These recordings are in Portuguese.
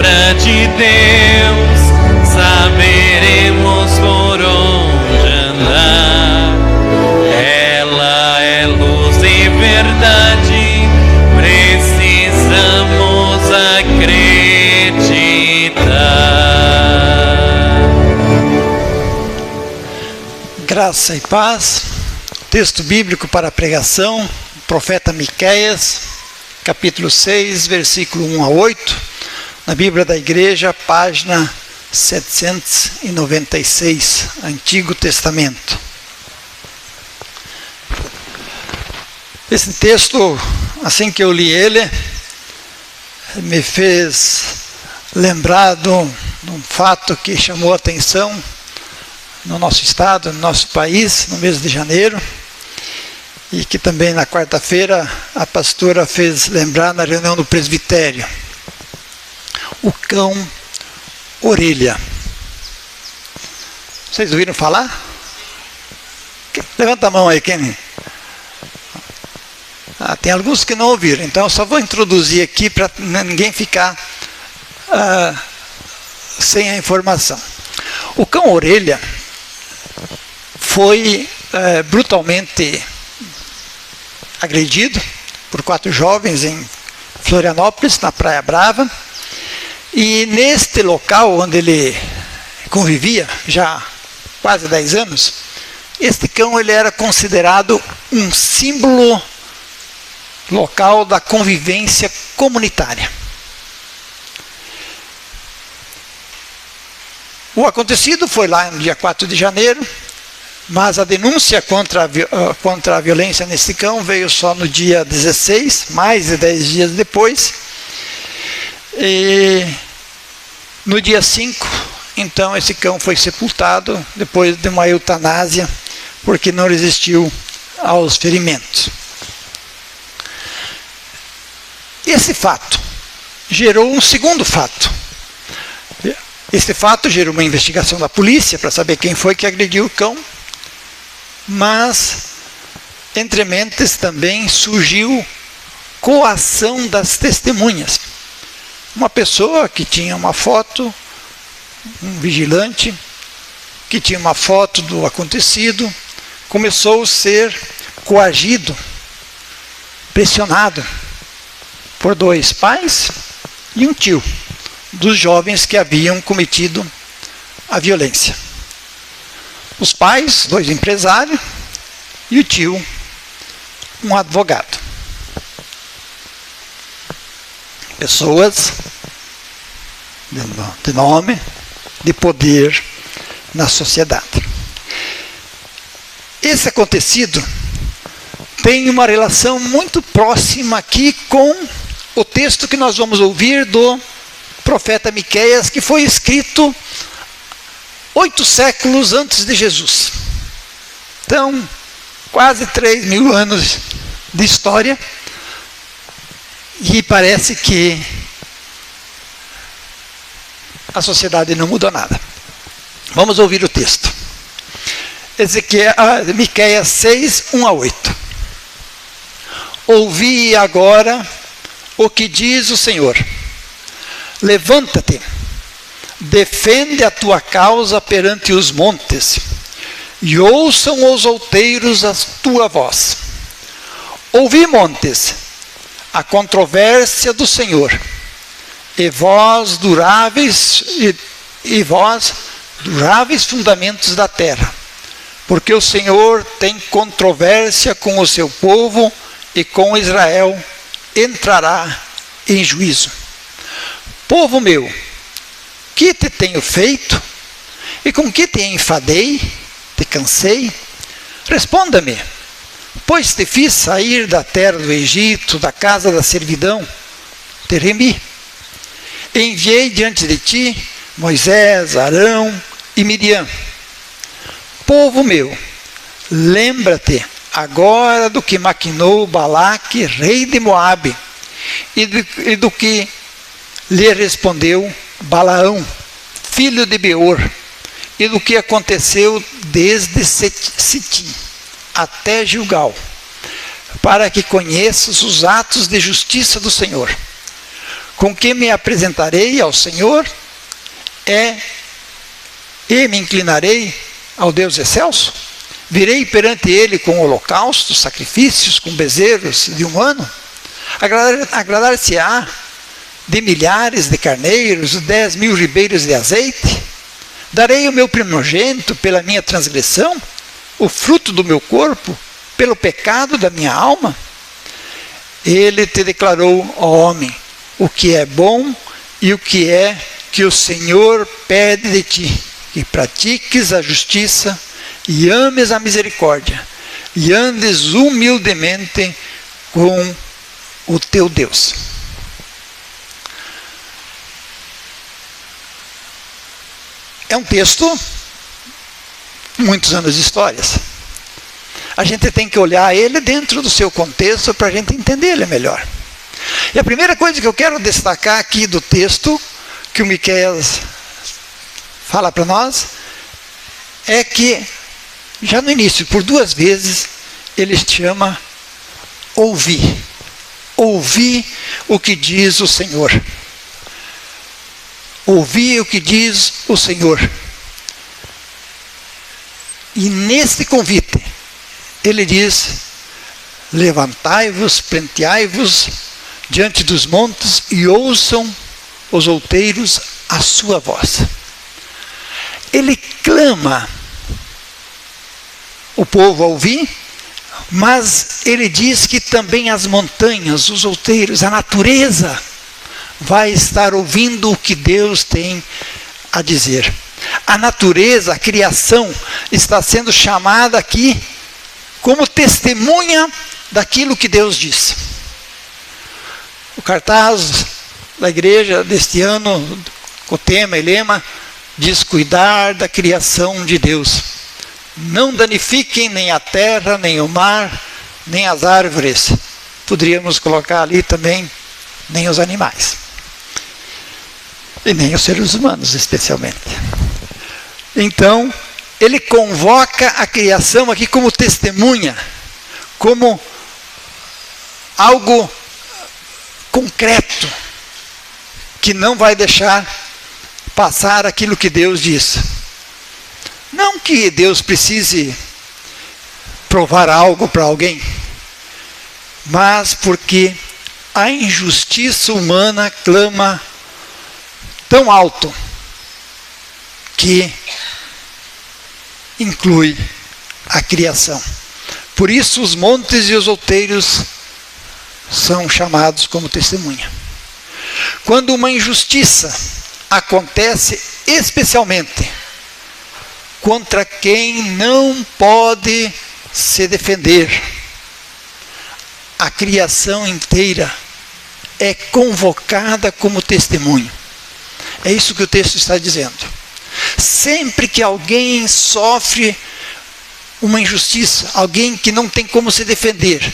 palavra de Deus, saberemos por onde andar. Ela é luz e verdade, precisamos acreditar. Graça e paz. Texto bíblico para a pregação, profeta Miqueias, capítulo 6, versículo 1 a 8, na Bíblia da Igreja, página 796, Antigo Testamento. Esse texto, assim que eu li ele, me fez lembrar de um fato que chamou a atenção no nosso estado, no nosso país, no mês de janeiro, e que também na quarta-feira a pastora fez lembrar na reunião do presbitério. O cão orelha. Vocês ouviram falar? Levanta a mão aí, quem? Tem alguns que não ouviram, então eu só vou introduzir aqui para ninguém ficar sem a informação. O cão orelha foi brutalmente agredido por 4 jovens em Florianópolis, na Praia Brava, e neste local onde ele convivia já há quase 10 anos, este cão ele era considerado um símbolo local da convivência comunitária. O acontecido foi lá no dia 4 de janeiro, mas a denúncia contra a violência nesse cão veio só no dia 16, mais de 10 dias depois. E no dia 5, então, esse cão foi sepultado depois de uma eutanásia, porque não resistiu aos ferimentos. Esse fato gerou um segundo fato. Esse fato gerou uma investigação da polícia para saber quem foi que agrediu o cão, mas, entre mentes, também surgiu coação das testemunhas. Uma pessoa que tinha uma foto, um vigilante, que tinha uma foto do acontecido, começou a ser coagido, pressionado por 2 pais e um tio dos jovens que haviam cometido a violência. Os pais, 2 empresários, e o tio, um advogado. Pessoas de nome, de poder na sociedade. Esse acontecido tem uma relação muito próxima aqui com o texto que nós vamos ouvir do profeta Miqueias, que foi escrito 8 séculos antes de Jesus. Então, quase 3.000 anos de história, e parece que a sociedade não mudou nada. Vamos ouvir o texto. Miqueias 6, 1 a 8. Ouvi agora o que diz o Senhor. Levanta-te, defende a tua causa perante os montes, e ouçam os outeiros a tua voz. Ouvi, montes, a controvérsia do Senhor, e vós duráveis fundamentos da terra, porque o Senhor tem controvérsia com o seu povo, e com Israel entrará em juízo. Povo meu, que te tenho feito? E com que te enfadei? Te cansei? Responda-me, pois te fiz sair da terra do Egito, da casa da servidão, te remi. Enviei diante de ti Moisés, Arão e Miriam. Povo meu, lembra-te agora do que maquinou Balaque, rei de Moabe, e do que lhe respondeu Balaão, filho de Beor, e do que aconteceu desde Sitim até Gilgal, para que conheças os atos de justiça do Senhor. com que me apresentarei ao Senhor e me inclinarei ao Deus excelso? Virei perante ele com holocaustos, sacrifícios, com bezerros de um ano? Agradar-se-á de milhares de carneiros, 10.000 ribeiros de azeite? Darei o meu primogênito pela minha transgressão, o fruto do meu corpo pelo pecado da minha alma? Ele te declarou, ó homem, o que é bom e o que é que o Senhor pede de ti, que pratiques a justiça e ames a misericórdia, e andes humildemente com o teu Deus. É um texto com muitos anos de histórias. A gente tem que olhar ele dentro do seu contexto para a gente entender ele melhor. E a primeira coisa que eu quero destacar aqui do texto, que o Miqueias fala para nós, é que, já no início, por 2 vezes, ele chama ouvir. Ouvir o que diz o Senhor. Ouvir o que diz o Senhor. E nesse convite, ele diz, levantai-vos, plenteai-vos diante dos montes e ouçam os outeiros a sua voz. Ele clama o povo a ouvir, mas ele diz que também as montanhas, os outeiros, a natureza vai estar ouvindo o que Deus tem a dizer. A natureza, a criação, está sendo chamada aqui como testemunha daquilo que Deus diz. O cartaz da igreja deste ano, com o tema e lema, diz: cuidar da criação de Deus. Não danifiquem nem a terra, nem o mar, nem as árvores. Poderíamos colocar ali também, nem os animais. E nem os seres humanos, especialmente. Então, ele convoca a criação aqui como testemunha, como algo concreto, que não vai deixar passar aquilo que Deus diz. Não que Deus precise provar algo para alguém, mas porque a injustiça humana clama tão alto que inclui a criação. Por isso os montes e os outeiros são chamados como testemunha. Quando uma injustiça acontece, especialmente contra quem não pode se defender, a criação inteira é convocada como testemunho. É isso que o texto está dizendo. Sempre que alguém sofre uma injustiça, alguém que não tem como se defender,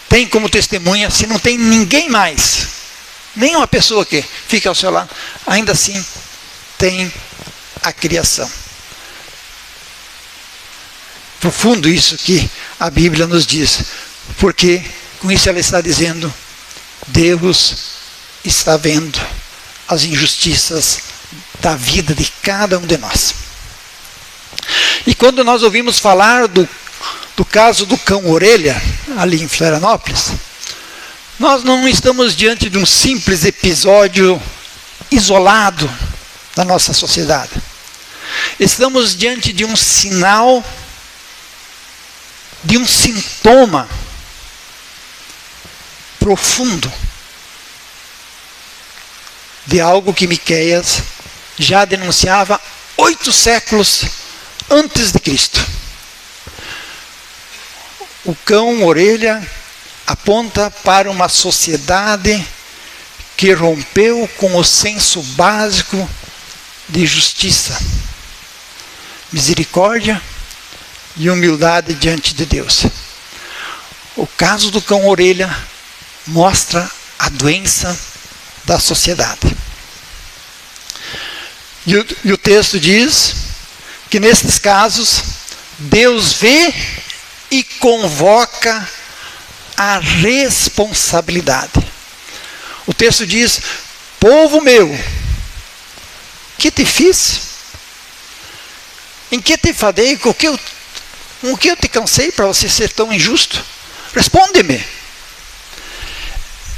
tem como testemunha, se não tem ninguém mais, nem uma pessoa que fica ao seu lado, ainda assim tem a criação. Profundo isso que a Bíblia nos diz, porque com isso ela está dizendo, Deus está vendo as injustiças da vida de cada um de nós. E quando nós ouvimos falar do caso do cão orelha, ali em Florianópolis, nós não estamos diante de um simples episódio isolado da nossa sociedade. Estamos diante de um sinal, de um sintoma profundo de algo que Miqueias já denunciava 8 séculos antes de Cristo. O cão orelha aponta para uma sociedade que rompeu com o senso básico de justiça, misericórdia e humildade diante de Deus. O caso do cão orelha mostra a doença da sociedade. E o texto diz que nesses casos Deus vê e convoca a responsabilidade. O texto diz: povo meu, que te fiz? Em que te enfadei? Com que eu te cansei para você ser tão injusto? Responde-me.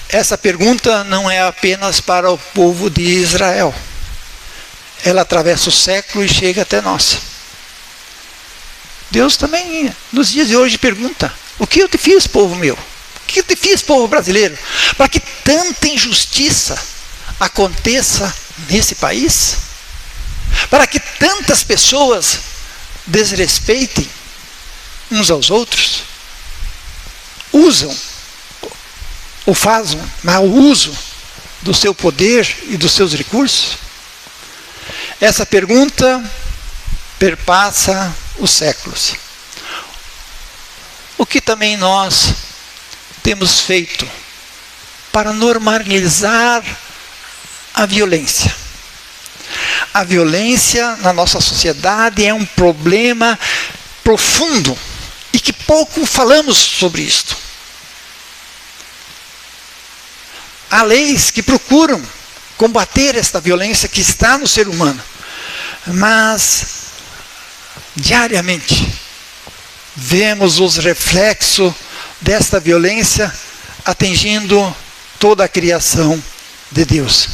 Essa pergunta não é apenas para o povo de Israel. Ela atravessa o século e chega até nós. Deus também, nos dias de hoje, pergunta: o que eu te fiz, povo meu? O que eu te fiz, povo brasileiro? Para que tanta injustiça aconteça nesse país? Para que tantas pessoas desrespeitem uns aos outros? Usam ou fazem mau uso do seu poder e dos seus recursos? Essa pergunta perpassa os séculos. O que também nós temos feito para normalizar a violência? A violência na nossa sociedade é um problema profundo e que pouco falamos sobre isto. Há leis que procuram combater esta violência que está no ser humano, mas diariamente vemos os reflexos desta violência atingindo toda a criação de Deus.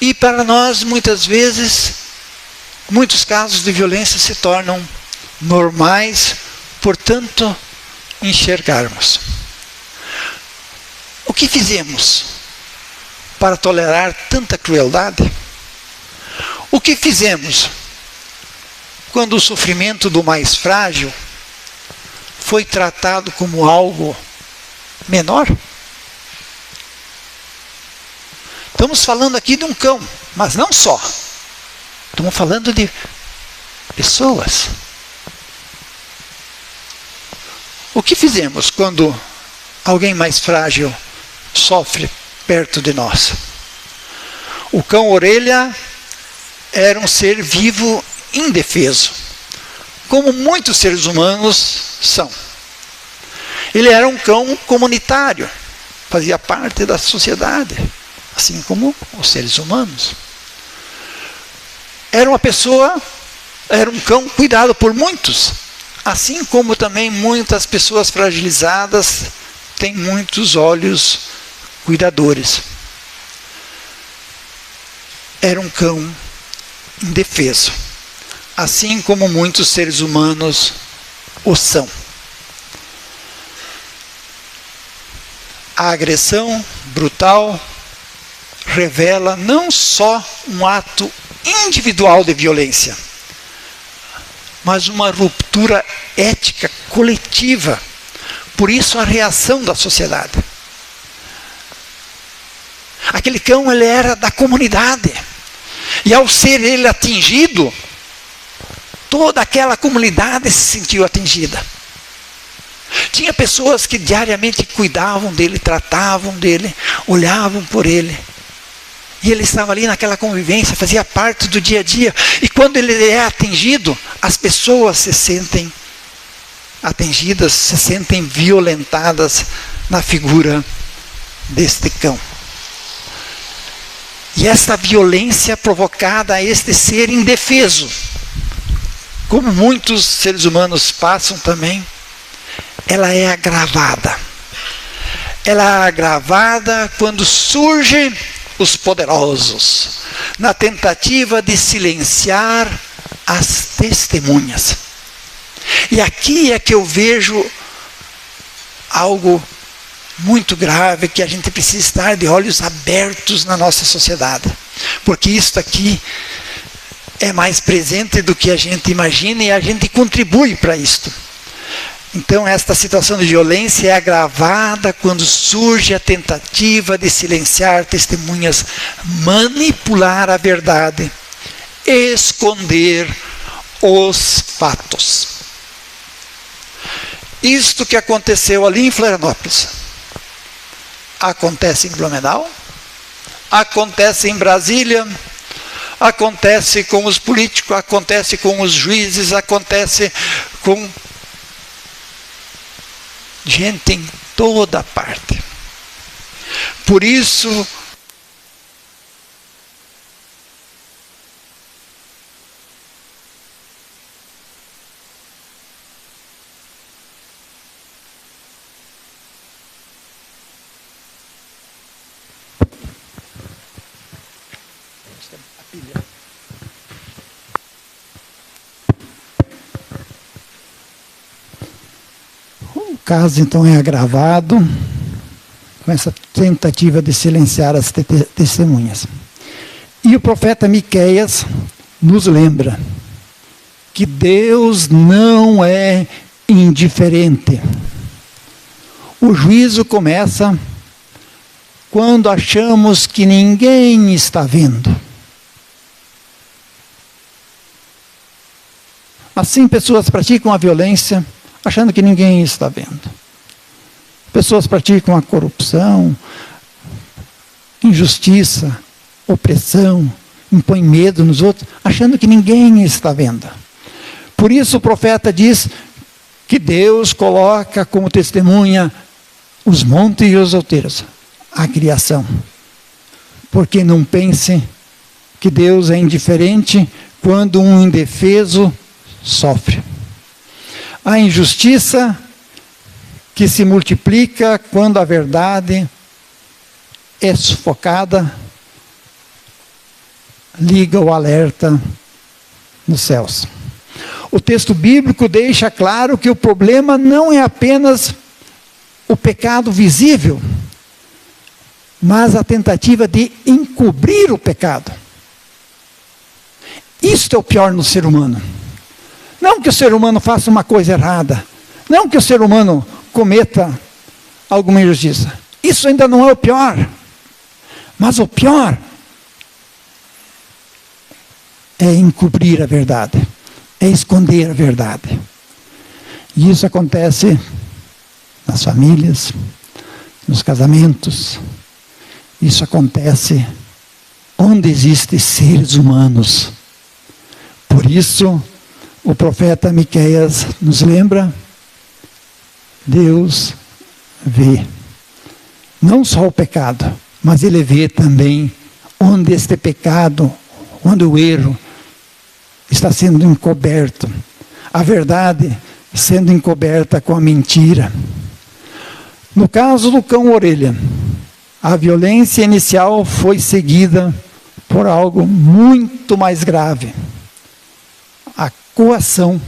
E para nós, muitas vezes, muitos casos de violência se tornam normais, portanto, enxergarmos. O que fizemos para tolerar tanta crueldade? O que fizemos quando o sofrimento do mais frágil foi tratado como algo menor? Estamos falando aqui de um cão, mas não só. Estamos falando de pessoas. O que fizemos quando alguém mais frágil sofre perto de nós? O cão orelha era um ser vivo indefeso, como muitos seres humanos são. Ele era um cão comunitário, fazia parte da sociedade, assim como os seres humanos. Era um cão cuidado por muitos, assim como também muitas pessoas fragilizadas têm muitos olhos cuidadores. Era um cão indefeso, assim como muitos seres humanos o são. A agressão brutal revela não só um ato individual de violência, mas uma ruptura ética coletiva. Por isso a reação da sociedade. Aquele cão, ele era da comunidade. E ao ser ele atingido, toda aquela comunidade se sentiu atingida. Tinha pessoas que diariamente cuidavam dele, tratavam dele, olhavam por ele. E ele estava ali naquela convivência, fazia parte do dia a dia. E quando ele é atingido, as pessoas se sentem atingidas, se sentem violentadas na figura deste cão. E esta violência provocada a este ser indefeso, como muitos seres humanos passam também, ela é agravada. Ela é agravada quando surgem os poderosos, na tentativa de silenciar as testemunhas. E aqui é que eu vejo algo muito grave, que a gente precisa estar de olhos abertos na nossa sociedade. Porque isso aqui é mais presente do que a gente imagina e a gente contribui para isto. Então, esta situação de violência é agravada quando surge a tentativa de silenciar testemunhas, manipular a verdade, esconder os fatos. Isto que aconteceu ali em Florianópolis, acontece em Blumenau, acontece em Brasília, acontece com os políticos, acontece com os juízes, acontece com gente em toda parte. Por isso, o caso então é agravado com essa tentativa de silenciar as testemunhas. E o profeta Miqueias nos lembra que Deus não é indiferente. O juízo começa quando achamos que ninguém está vendo. Assim, pessoas praticam a violência achando que ninguém está vendo. Pessoas praticam a corrupção, injustiça, opressão, impõem medo nos outros, achando que ninguém está vendo. Por isso o profeta diz que Deus coloca como testemunha os montes e os outeiros, a criação. Porque não pense que Deus é indiferente quando um indefeso sofre. A injustiça que se multiplica quando a verdade é sufocada, liga o alerta nos céus. O texto bíblico deixa claro que o problema não é apenas o pecado visível, mas a tentativa de encobrir o pecado. Isto é o pior no ser humano. Não que o ser humano faça uma coisa errada, não que o ser humano cometa alguma injustiça. Isso ainda não é o pior. Mas o pior é encobrir a verdade, é esconder a verdade. E isso acontece nas famílias, nos casamentos. Isso acontece onde existem seres humanos. Por isso, o profeta Miqueias nos lembra: Deus vê não só o pecado, mas Ele vê também onde este pecado, onde o erro está sendo encoberto, a verdade sendo encoberta com a mentira. No caso do cão-orelha, a violência inicial foi seguida por algo muito mais grave: a coação,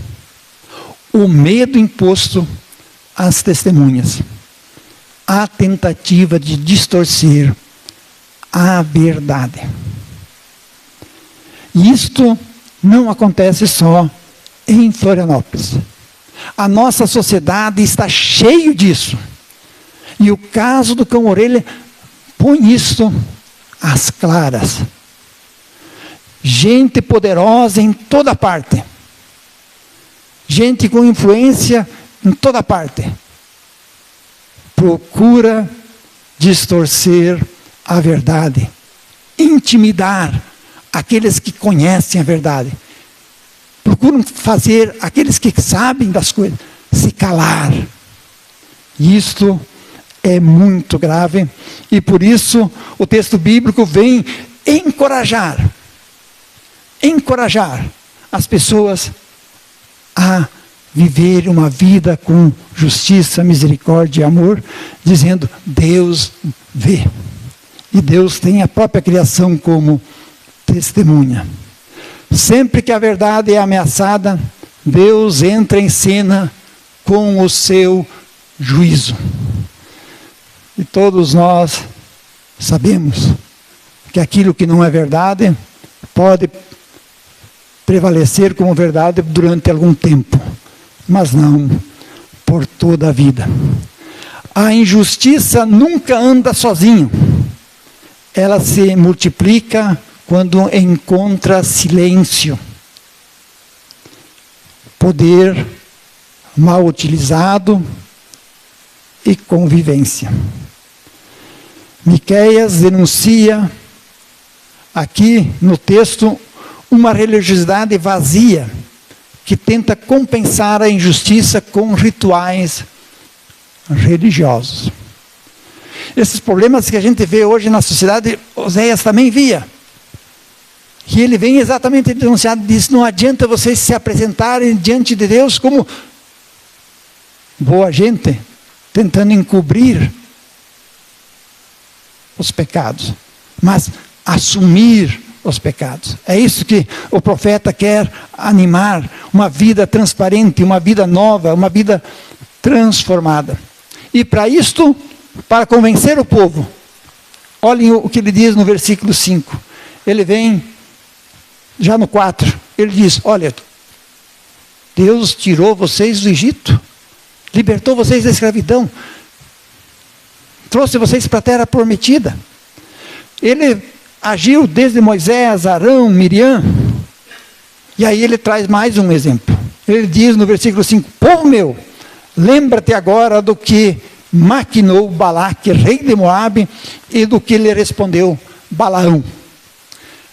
o medo imposto às testemunhas, a tentativa de distorcer a verdade. E isto não acontece só em Florianópolis. A nossa sociedade está cheia disso. E o caso do cão-orelha põe isto às claras. Gente poderosa em toda parte. Gente com influência em toda parte. Procura distorcer a verdade. Intimidar aqueles que conhecem a verdade. Procuram fazer aqueles que sabem das coisas se calar. Isto é muito grave, e por isso o texto bíblico vem encorajar as pessoas a viver uma vida com justiça, misericórdia e amor, dizendo: Deus vê. E Deus tem a própria criação como testemunha. Sempre que a verdade é ameaçada, Deus entra em cena com o seu juízo. E todos nós sabemos que aquilo que não é verdade pode prevalecer como verdade durante algum tempo, mas não por toda a vida. A injustiça nunca anda sozinho. Ela se multiplica quando encontra silêncio. Poder mal utilizado e convivência. Miqueias denuncia aqui no texto uma religiosidade vazia que tenta compensar a injustiça com rituais religiosos. Esses problemas que a gente vê hoje na sociedade, Oséias também via. Que ele vem exatamente denunciado e diz: não adianta vocês se apresentarem diante de Deus como boa gente, tentando encobrir os pecados, mas assumir os pecados. É isso que o profeta quer animar, uma vida transparente, uma vida nova, uma vida transformada. E para isto, para convencer o povo, olhem o que ele diz no versículo 5. Ele vem, já no 4, ele diz: olha, Deus tirou vocês do Egito, libertou vocês da escravidão, trouxe vocês para a terra prometida. Ele agiu desde Moisés, Arão, Miriam. E aí ele traz mais um exemplo. Ele diz no versículo 5: povo meu, lembra-te agora do que maquinou Balaque, rei de Moabe, e do que lhe respondeu Balaão.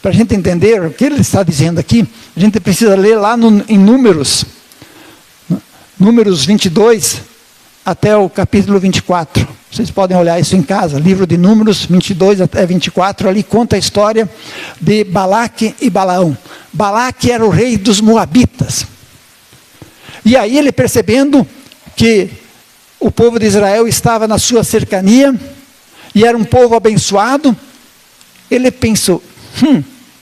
Para a gente entender o que ele está dizendo aqui, a gente precisa ler lá em Números 22 até o capítulo 24. Vocês podem olhar isso em casa, livro de Números 22 até 24, ali conta a história de Balaque e Balaão. Balaque era o rei dos Moabitas. E aí ele, percebendo que o povo de Israel estava na sua cercania, e era um povo abençoado, ele pensou: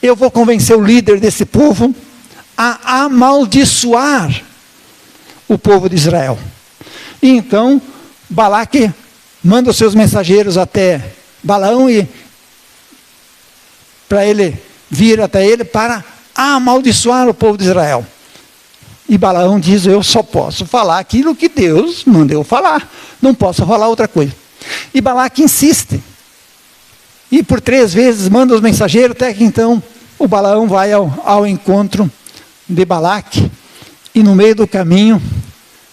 eu vou convencer o líder desse povo a amaldiçoar o povo de Israel. E então Balaque manda os seus mensageiros até Balaão, e para ele vir até ele para amaldiçoar o povo de Israel. E Balaão diz: eu só posso falar aquilo que Deus mandou falar, não posso falar outra coisa. E Balaque insiste, e por 3 vezes manda os mensageiros, até que então o Balaão vai ao encontro de Balaque, e no meio do caminho,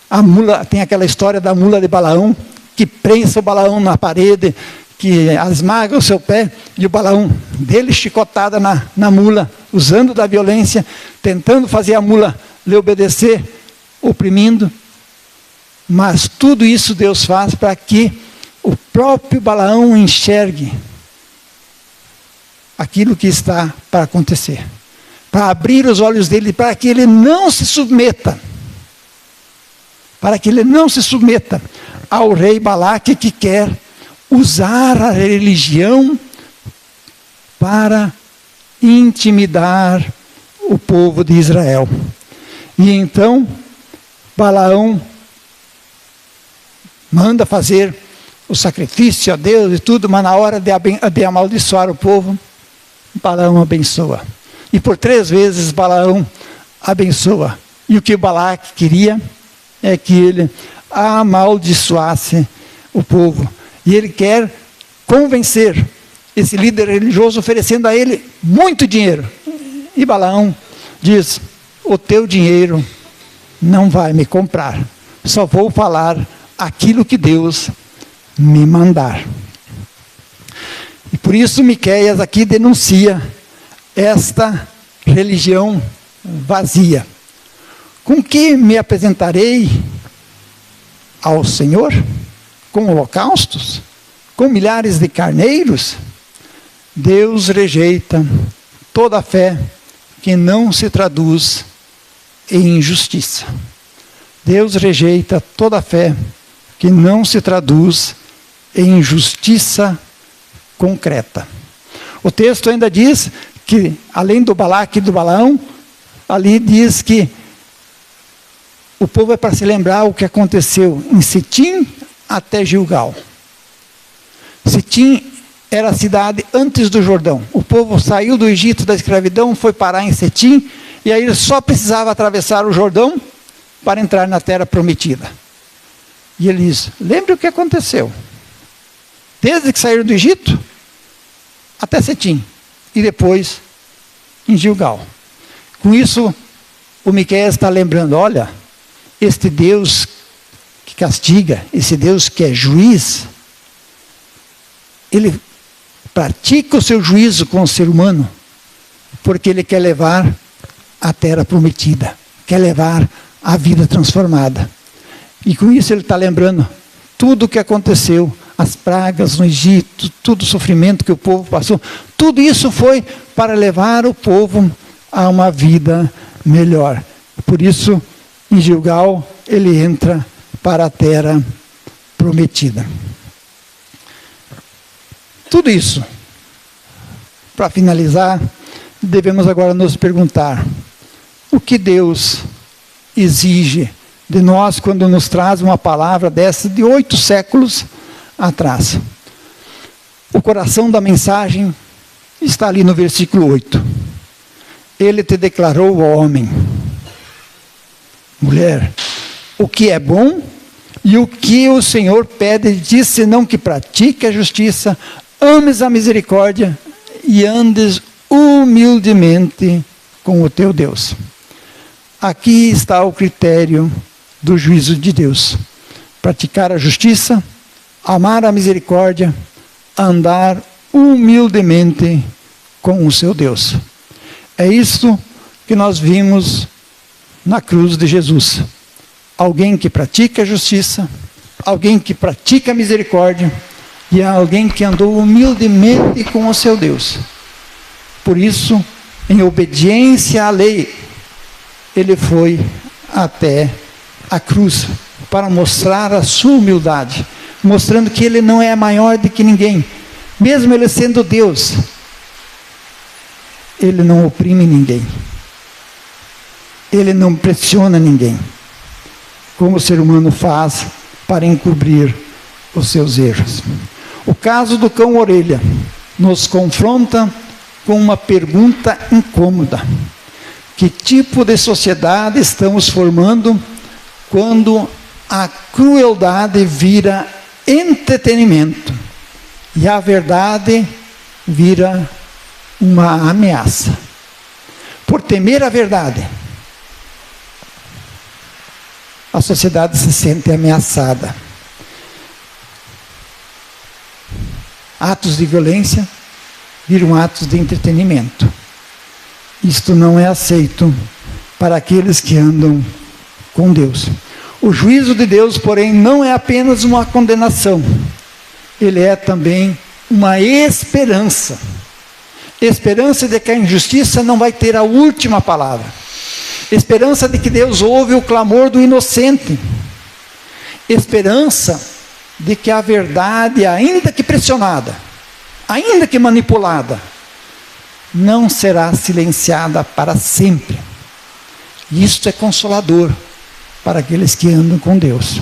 a mula, tem aquela história da mula de Balaão, que prensa o Balaão na parede, que esmaga o seu pé, e o Balaão dele chicotada na mula, usando da violência, tentando fazer a mula lhe obedecer, oprimindo. Mas tudo isso Deus faz para que o próprio Balaão enxergue aquilo que está para acontecer, para abrir os olhos dele, para que ele não se submeta, ao rei Balaque, que quer usar a religião para intimidar o povo de Israel. E então Balaão manda fazer o sacrifício a Deus e tudo, mas na hora de amaldiçoar o povo, Balaão abençoa. E por 3 vezes Balaão abençoa. E o que Balaque queria é que ele amaldiçoasse o povo. E ele quer convencer esse líder religioso, oferecendo a ele muito dinheiro. E Balaão diz: o teu dinheiro não vai me comprar, só vou falar aquilo que Deus me mandar. E por isso Miqueias aqui denuncia esta religião vazia. Com que me apresentarei ao Senhor? Com holocaustos? Com milhares de carneiros? Deus rejeita toda a fé que não se traduz em injustiça. Deus rejeita toda a fé que não se traduz em injustiça concreta. O texto ainda diz que, além do Balaque e do Balaão, ali diz que o povo é para se lembrar o que aconteceu em Sitim até Gilgal. Sitim era a cidade antes do Jordão. O povo saiu do Egito da escravidão, foi parar em Sitim, e aí ele só precisava atravessar o Jordão para entrar na terra prometida. E ele diz: lembre o que aconteceu. Desde que saíram do Egito até Sitim, e depois em Gilgal. Com isso, o Miqueias está lembrando: olha, este Deus que castiga, esse Deus que é juiz, ele pratica o seu juízo com o ser humano, porque ele quer levar a terra prometida, quer levar a vida transformada. E com isso ele está lembrando tudo o que aconteceu as pragas no Egito, todo o sofrimento que o povo passou, tudo isso foi para levar o povo a uma vida melhor. Por isso, em Gilgal, ele entra para a terra prometida. Tudo isso, para finalizar, devemos agora nos perguntar: o que Deus exige de nós quando nos traz uma palavra dessa de 8 séculos atrás? O coração da mensagem está ali no versículo 8. Ele te declarou, ó homem, mulher, o que é bom e o que o Senhor pede de ti, senão que pratique a justiça, ames a misericórdia e andes humildemente com o teu Deus. Aqui está o critério do juízo de Deus: praticar a justiça, amar a misericórdia, andar humildemente com o seu Deus. É isso que nós vimos na cruz de Jesus. Alguém que pratica a justiça, alguém que pratica a misericórdia e alguém que andou humildemente com o seu Deus. Por isso, em obediência à lei, ele foi até a cruz para mostrar a sua humildade, mostrando que ele não é maior do que ninguém. Mesmo ele sendo Deus, ele não oprime ninguém. Ele não pressiona ninguém, como o ser humano faz para encobrir os seus erros. O caso do cão-orelha nos confronta com uma pergunta incômoda: que tipo de sociedade estamos formando quando a crueldade vira entretenimento e a verdade vira uma ameaça? Por temer a verdade, a sociedade se sente ameaçada. Atos de violência viram atos de entretenimento. Isto não é aceito para aqueles que andam com Deus. O juízo de Deus, porém, não é apenas uma condenação. Ele é também uma esperança. Esperança de que a injustiça não vai ter a última palavra. Esperança de que Deus ouve o clamor do inocente. Esperança de que a verdade, ainda que pressionada, ainda que manipulada, não será silenciada para sempre. Isto é consolador para aqueles que andam com Deus.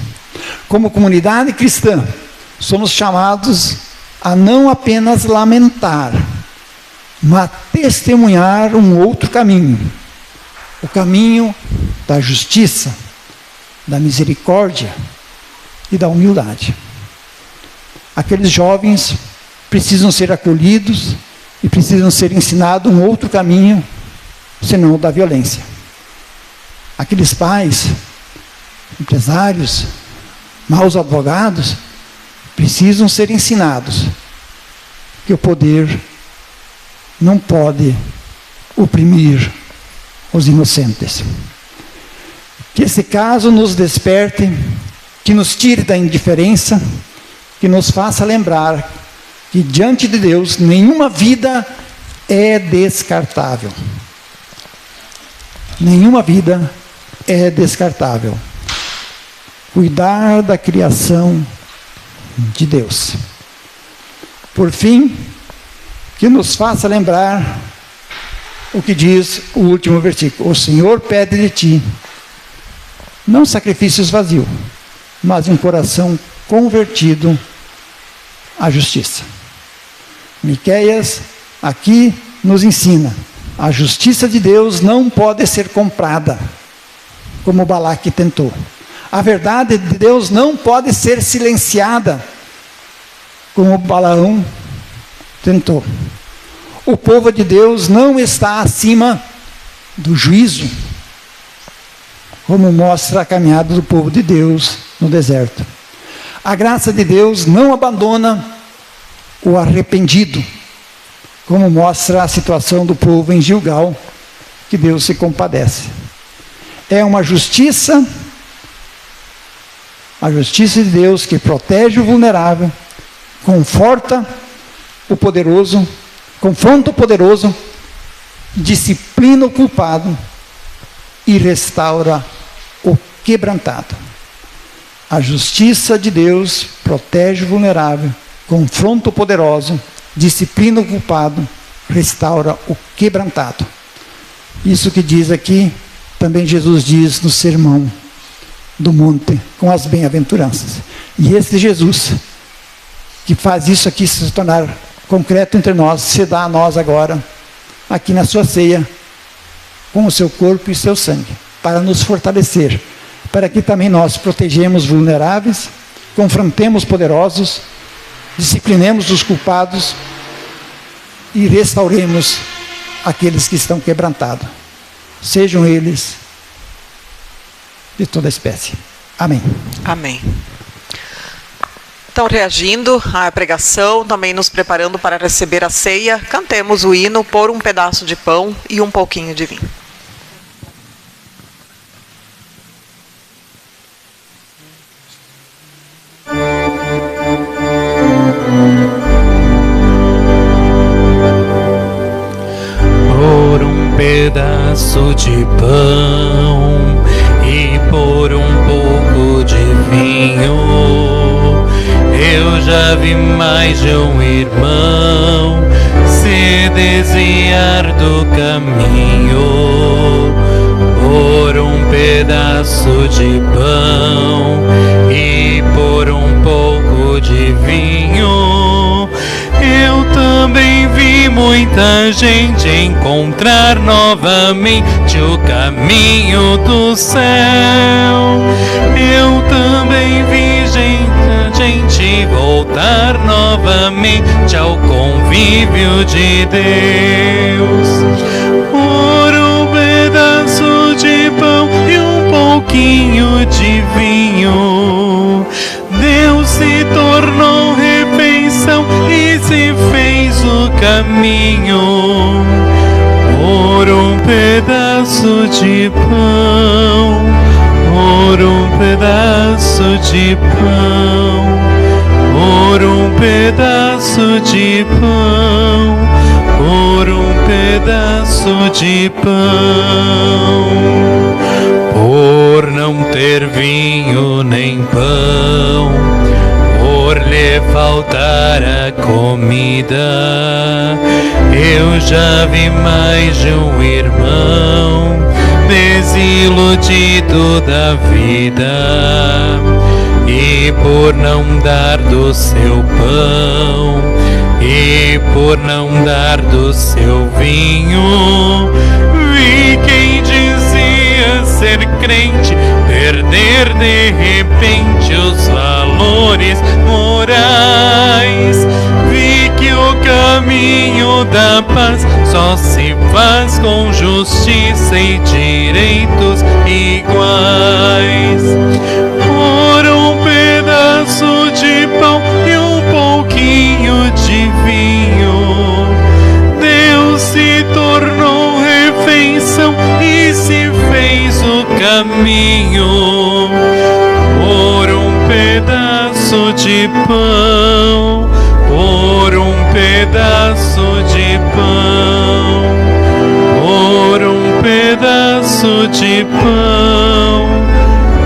Como comunidade cristã, somos chamados a não apenas lamentar, mas testemunhar um outro caminho. O caminho da justiça, da misericórdia e da humildade. Aqueles jovens precisam ser acolhidos e precisam ser ensinados um outro caminho, senão o da violência. Aqueles pais, empresários, maus advogados, precisam ser ensinados que o poder não pode oprimir os inocentes. Que esse caso nos desperte, que nos tire da indiferença, que nos faça lembrar que diante de Deus nenhuma vida é descartável. Nenhuma vida é descartável. Cuidar da criação de Deus. Por fim, que nos faça lembrar o que diz o último versículo: o Senhor pede de ti, não sacrifícios vazios, mas um coração convertido à justiça. Miqueias aqui nos ensina: a justiça de Deus não pode ser comprada, como Balaque tentou. A verdade de Deus não pode ser silenciada, como Balaão tentou. O povo de Deus não está acima do juízo, como mostra a caminhada do povo de Deus no deserto. A graça de Deus não abandona o arrependido, como mostra a situação do povo em Gilgal, que Deus se compadece. É uma justiça, a justiça de Deus que protege o vulnerável, confronta o poderoso, disciplina o culpado e restaura o quebrantado. A justiça de Deus protege o vulnerável, confronta o poderoso, disciplina o culpado, restaura o quebrantado. Isso que diz aqui, também Jesus diz no Sermão do Monte, com as bem-aventuranças. E esse Jesus, que faz isso aqui se tornar concreto entre nós, se dá a nós agora, aqui na sua ceia, com o seu corpo e seu sangue, para nos fortalecer, para que também nós protegemos vulneráveis, confrontemos poderosos, disciplinemos os culpados e restauremos aqueles que estão quebrantados, sejam eles de toda espécie. Amém. Amém. Então, reagindo à pregação, também nos preparando para receber a ceia, cantemos o hino Por um Pedaço de Pão e um Pouquinho de Vinho. Por um pedaço de pão e por um pouco de vinho, eu já vi mais de um irmão se desviar do caminho. Por um pedaço de pão e por um pouco de vinho, eu também vi muita gente encontrar novamente o caminho do céu. Eu também vi gente voltar novamente ao convívio de Deus. Por um pedaço de pão e um pouquinho de vinho, Deus se tornou refeição e se fez o caminho. Por um pedaço de pão, por um pedaço de pão, por um pedaço de pão, por um pedaço de pão. Por não ter vinho nem pão, por lhe faltar a comida, eu já vi mais de um irmão desiludido da vida. E por não dar do seu pão, e por não dar do seu vinho, vi quem dizia ser crente perder de repente os valores morais. Vi que o caminho da paz só se faz com justiça e direitos iguais. Por um pedaço de pão e um pouquinho de vinho, Deus se tornou refeição e se fez o caminho. Por um pedaço de pão, por um pedaço de pão, por um pedaço de pão,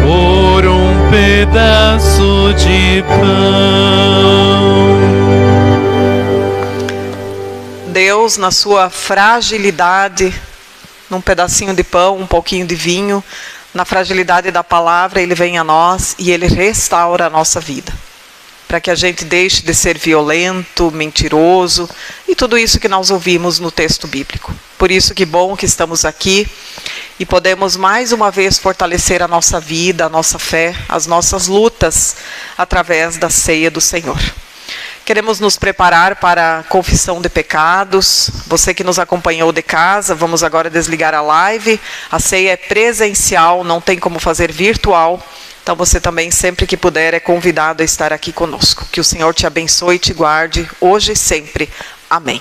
por um pedaço de pão. Deus, na sua fragilidade, num pedacinho de pão, um pouquinho de vinho, na fragilidade da palavra, Ele vem a nós e Ele restaura a nossa vida. Para que a gente deixe de ser violento, mentiroso e tudo isso que nós ouvimos no texto bíblico. Por isso que bom que estamos aqui e podemos mais uma vez fortalecer a nossa vida, a nossa fé, as nossas lutas através da ceia do Senhor. Queremos nos preparar para a confissão de pecados. Você que nos acompanhou de casa, vamos agora desligar a live. A ceia é presencial, não tem como fazer virtual. Então você também, sempre que puder, é convidado a estar aqui conosco. Que o Senhor te abençoe e te guarde, hoje e sempre. Amém.